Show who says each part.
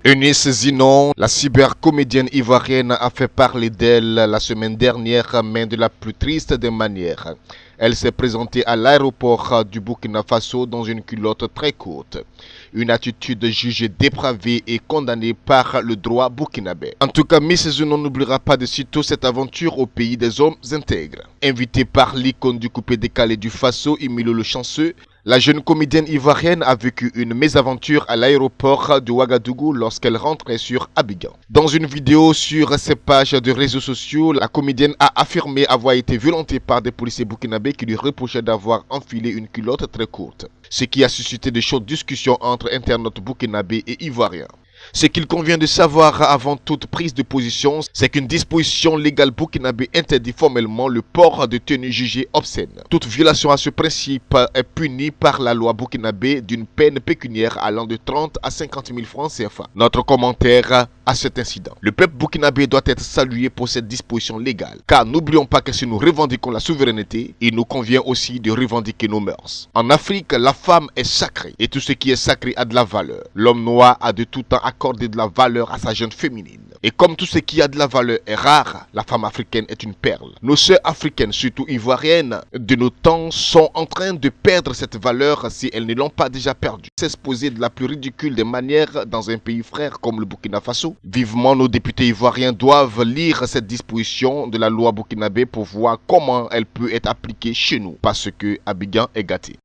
Speaker 1: Eunice Zinon, la cybercomédienne ivoirienne, a fait parler d'elle la semaine dernière, mais de la plus triste des manières. Elle s'est présentée à l'aéroport du Burkina Faso dans une culotte très courte. Une attitude jugée dépravée et condamnée par le droit burkinabé. En tout cas, Miss Zinon n'oubliera pas de sitôt cette aventure au pays des hommes intègres. Invitée par l'icône du coupé décalé du Faso, Emilio Le Chanceux, la jeune comédienne ivoirienne a vécu une mésaventure à l'aéroport de Ouagadougou lorsqu'elle rentrait sur Abidjan. Dans une vidéo sur ses pages de réseaux sociaux, la comédienne a affirmé avoir été violentée par des policiers burkinabés qui lui reprochaient d'avoir enfilé une culotte très courte, ce qui a suscité de chaudes discussions entre internautes burkinabés et ivoiriens. Ce qu'il convient de savoir avant toute prise de position, c'est qu'une disposition légale burkinabé interdit formellement le port de tenues jugées obscènes. Toute violation à ce principe est punie par la loi burkinabé d'une peine pécuniaire allant de 30 à 50 000 francs CFA. Notre commentaire à cet incident. Le peuple burkinabé doit être salué pour cette disposition légale, car n'oublions pas que si nous revendiquons la souveraineté, il nous convient aussi de revendiquer nos mœurs. En Afrique, la femme est sacrée et tout ce qui est sacré a de la valeur. L'homme noir a de tout temps accordé de la valeur à sa jeune féminine. Et comme tout ce qui a de la valeur est rare, la femme africaine est une perle. Nos sœurs africaines, surtout ivoiriennes, de nos temps, sont en train de perdre cette valeur si elles ne l'ont pas déjà perdue. S'exposer de la plus ridicule des manières dans un pays frère comme le Burkina Faso. Vivement, nos députés ivoiriens doivent lire cette disposition de la loi burkinabé pour voir comment elle peut être appliquée chez nous, parce que Abidjan est gâté.